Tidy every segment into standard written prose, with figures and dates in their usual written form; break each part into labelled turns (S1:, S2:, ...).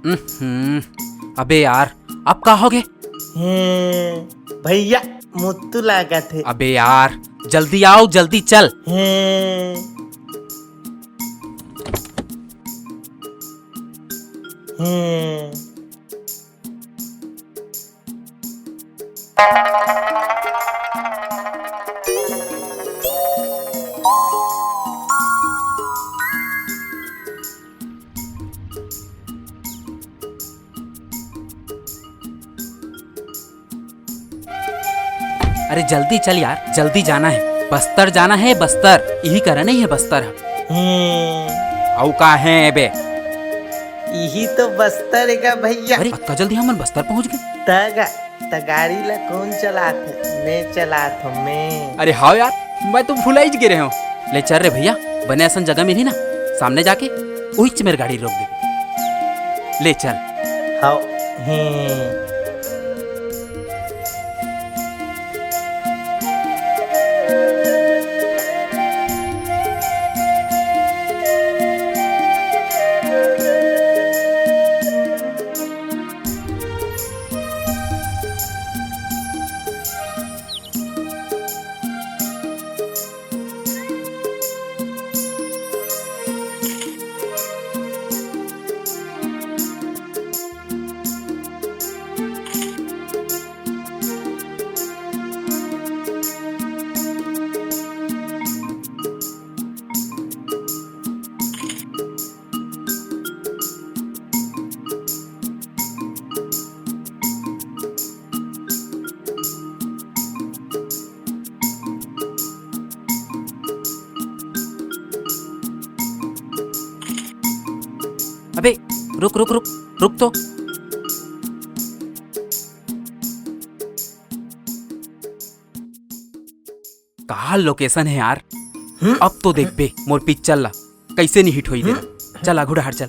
S1: अबे यार अब कहाँ हो गए?
S2: भैया मुत्तू लागा थे।
S1: अबे यार जल्दी आओ, जल्दी चल। अरे जल्दी चल यार, जल्दी जाना है, बस्तर जाना है, बस्तर यही करा नहीं है बस्तर। औ का है बे?
S2: यही तो बस्तर है भैया।
S1: अरे अत्ता जल्दी हम बस्तर पहुंच गए।
S2: त गाड़ी ला कौन चलात है? मैं चलात हूँ मैं।
S1: अरे हाँ यार, मैं तो भुला ही गिरे हूँ। ले चल रे भैया, बने ऐसा जगह मिली ना सामने जाके वही मेरी गाड़ी रोक दे। ले चल।
S2: हाँ
S1: अबे रुक रुक रुक रुक तो। कहाँ लोकेशन है यार? अब तो देख बे मोर पिच चल ला कैसे नहीं हिट होई दे। चल आगू डहार चल।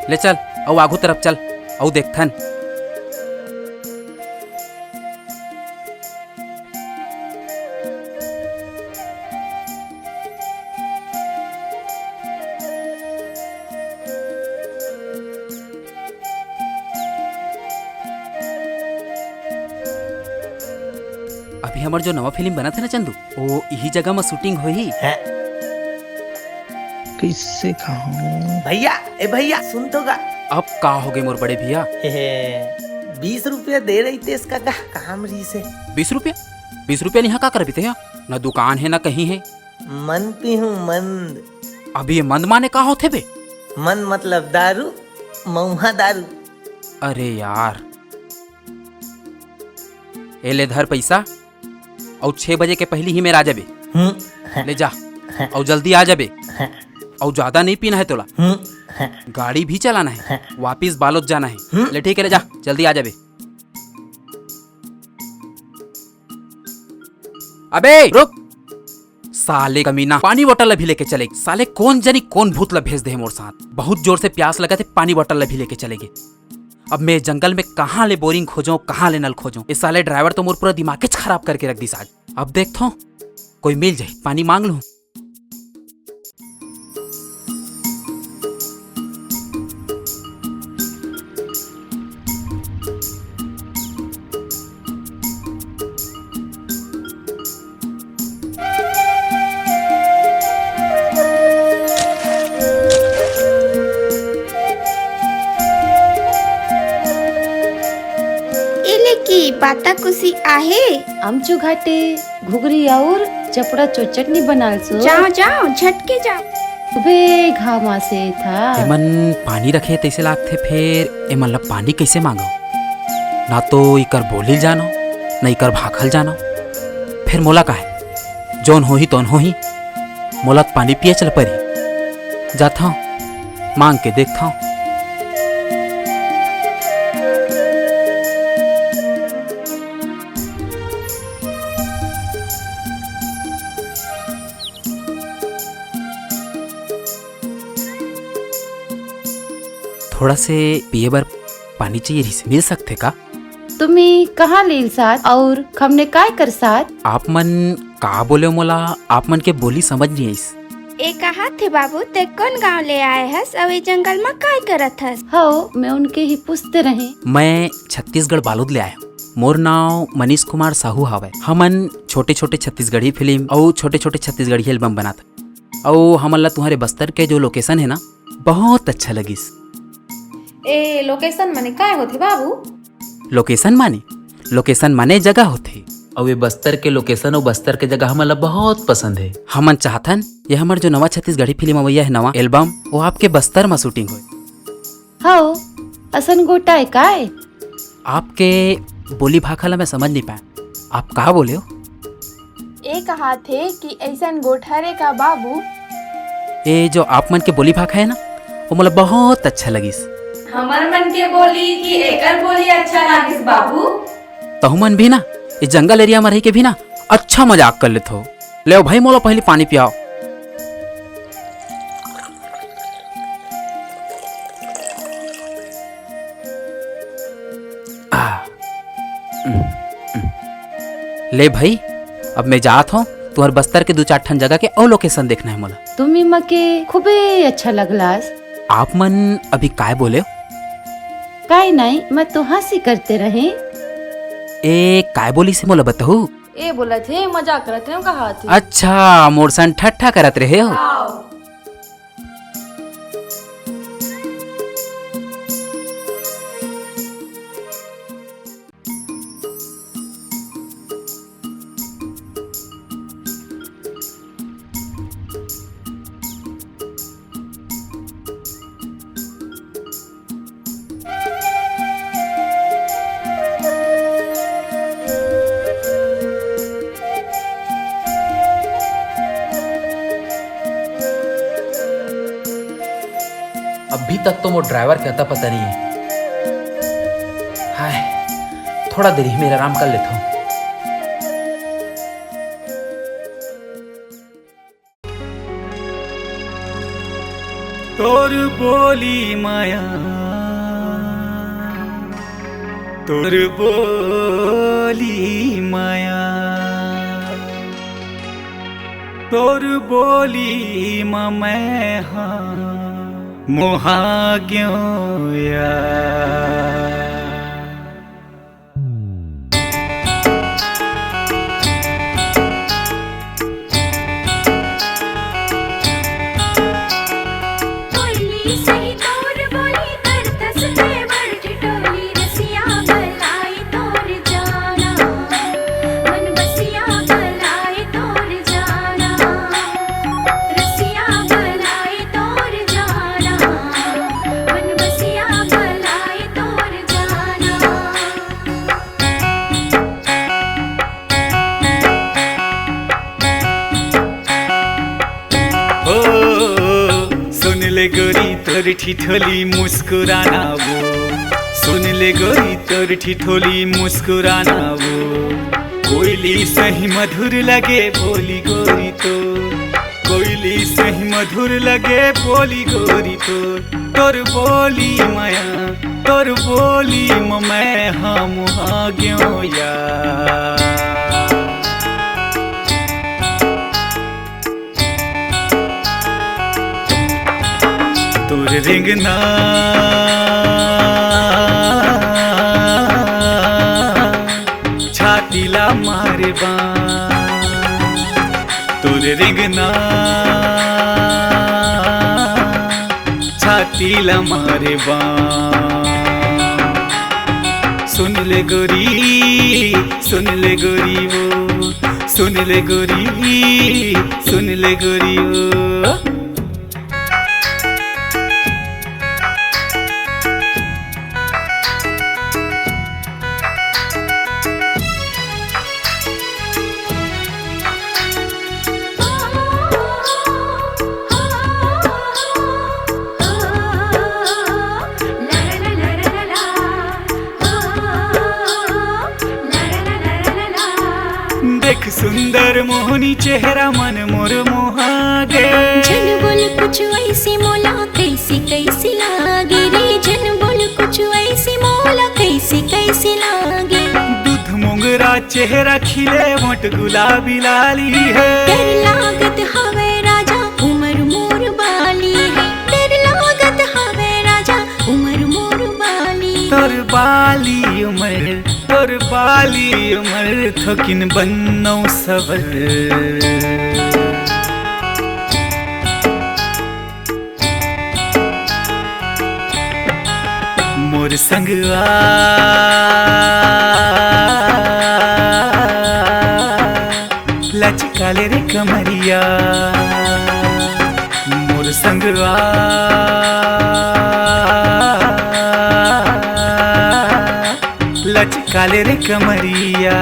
S1: ले चल औ आगू तरफ चल औ देखथन। अभी हमार जो नवा फिल्म बना था ना चंदू, वो यही जगह में शूटिंग हुई।
S3: किससे कहूँ
S2: भैया? ए भैया सुन तो गा।
S1: अब का हो गए मोर बड़े भैया?
S2: 20 रुपया दे रही थे इसका काम रही से।
S1: 20 रुपया? 20 रुपया यहाँ का कर भी थे? ना दुकान है ना कहीं है।
S2: मन पी हूँ मंद।
S1: अभी ये मंद माने का होते बे?
S2: मन मतलब दारू, मऊहा दारू।
S1: अरे यार ए ले धर पैसा और 6 बजे के पहले ही मेरा आ जाबे। ले जा और जल्दी आ जाबे। और ज्यादा नहीं पीना है तोला। गाड़ी भी चलाना है, वापिस बालोद जाना है। ले ठीक है, ले जा जल्दी आ जाबे। अबे रुक साले कमीना, पानी बोतल भी लेके चले। साले कौन जानी कौन भूत ला भेज दे मोर साथ। बहुत जोर से प्यास लगा थे, पानी बोतल भी लेके चलेगे। अब मैं जंगल में कहाँ ले बोरिंग खोजूं, कहाँ ले नल खोजूं। इस साले ड्राइवर तो मोर पूरा दिमाग खराब करके रख दी आज। अब देखता हूँ कोई मिल जाए, पानी मांग लूं।
S4: पाता कुशी आहे?
S5: आमचो घाटे घुगरी और चपड़ा चटनी बनालसो।
S4: जाओ जाओ झटके जाओ।
S5: बे घामा से था।
S1: एमन पानी रखे तैसे लागथे, फिर एमन ला पानी कैसे मांगो? ना तो इकर बोली जानो ना इकर भाखल जानो। फिर मोला का है जोन हो ही तोन हो ही। मोला पानी पिए चल परी। जाता हूँ मांग के देखता हूँ। थोड़ा से पिए बर पानी चाहिए रही से मिल सकते का?
S5: तुम्ही कहाँ लील साथ और हमने काय कर साथ?
S1: आप मन का बोले हो मोला? आप मन के बोली समझ नहीं आईस।
S4: ए कहा थे बाबू ते कौन गांव ले आए हस और ये जंगल में काय करत हस?
S5: हो मैं उनके ही पूछते रहे।
S1: मैं छत्तीसगढ़ बालोद ले आया हूँ। मोर नाव मनीष कुमार साहू हावे। हमन छोटे छोटे छत्तीसगढ़ी फिल्म और छोटे छोटे छत्तीसगढ़ी एल्बम बनाता और हमन ला तुम्हारे बस्तर के जो लोकेशन है ना बहुत अच्छा लगिस।
S6: ए लोकेशन माने काय होथे बाबू?
S1: लोकेशन माने जगह होथे और ये बस्तर के लोकेशन और बस्तर के जगह हमन ला बहुत पसंद है। हमन चाहथन ये हमार जो नवा छत्तीसगढ़ी फिल्म अवैया है नवा एल्बम वो आपके बस्तर में शूटिंग हो।
S5: हो असन गोटाए काय?
S1: आपके बोली भाखा ला मैं समझ नहीं पाया। आप कहा बोले हो?
S6: ए कहा थे कि ऐसन गोठरे का बाबू।
S1: ये जो आप मन के बोली भाखा है ना वो मोला बहुत अच्छा लगिस।
S6: हमर मन के बोली कि एकर बोली अच्छा लागिस बाबू।
S1: तहुमन भी ना ये जंगल एरिया में रह के भी ना अच्छा मजाक कर लेते हो। ले भाई मोला पहले पानी पियाओ। ले भाई अब मैं जात हूँ तुहर बस्तर के 2-4 ठन जगह के और लोकेशन देखना है मोला।
S5: तुम्ही मके खूबे अच्छा लगलास।
S1: आप मन अभी काय बोले हो?
S5: काय नहीं मैं तो हंसी करते रहे।
S1: ए काय बोली से मोला बताओ।
S6: ए बोला थे मजाक करते हो कहा थे।
S1: अच्छा मोर सन ठट्ठा करत रहे हो। अभी तक तो वो ड्राइवर कहता पता नहीं है। हाय थोड़ा देरी मेरा आराम कर लेता हूँ।
S7: तोर बोली माया तोर बोली माया तोर बोली मा मैं हाँ मोहा क्यों यार। गोरी तोर ठिठोली मुस्कुराना वो सुन ले गोरी तोर ठिठोली मुस्कुराना वो कोयली सही मधुर लगे बोली गोरी तो कोयली सही मधुर लगे बोली गोरी तो तोर बोली माया तोर बोली मैं हम क्यों यार। तोर रिंगना छातीला मारे बान तोर रिंगना छातीला मारे बान। सुन ले गोरी वो सुन ले गोरी वो। देख सुंदर मोहनी चेहरा मन मोर मोहागे।
S8: जन बोल कुछ ऐसे मोला कैसे कैसे लागे रे, जन बोल कुछ ऐसे मोला कैसे कैसे लागे।
S7: दूध मोंगरा चेहरा खिले मोट गुलाबी लाली है।
S8: डर लागत हवे राजा उमर मोर बाली है, डर लागत हवे राजा उमर मोर बाली।
S7: तोर बाली उमर थोकिन बन्नौ सबर। मोर संगवा लचकाले रे कमरिया, मोर संगवा लचकाले रे कमरिया।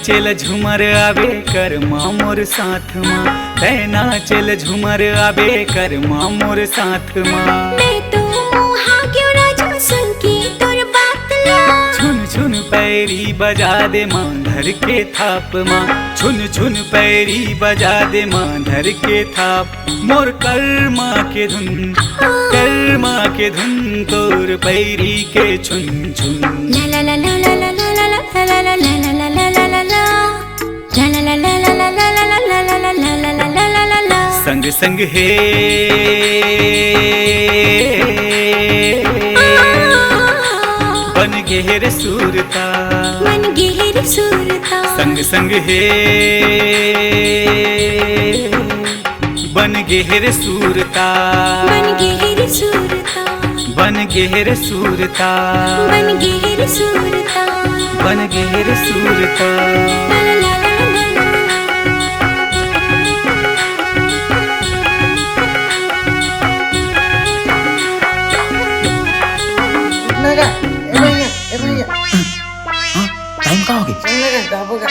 S7: चल झूमर आबे कर माँ मोर साथ माँ, तैना चल झूमर आबे कर माँ मोर साथ माँ।
S8: मैं तो मोहा क्यों राजा सुन के तोर बात ला।
S7: छुन छुन पैरी बजा दे माँ धर के थाप माँ, छुन छुन पैरी बजा दे माँ धर के थाप। मोर कर्मा के धुन तोर पैरी के छुन छुन।
S8: ला ला ला ला ला ला ला ला ला ला ला ला ला ला ला ला।
S7: संग संग हे बन गेर सूरता,
S8: बन गेर सूरता।
S7: संग संग हे बन गेर सूरता,
S8: बन गेर सूरता।
S7: बन गेर सूरता,
S8: बन गेर सूरता।
S7: बन गेर सूरता।
S8: ला ला ला ला ला ला।
S2: नगा ए भैया
S1: टाइम का हो गया?
S2: चल नगा ढाबो का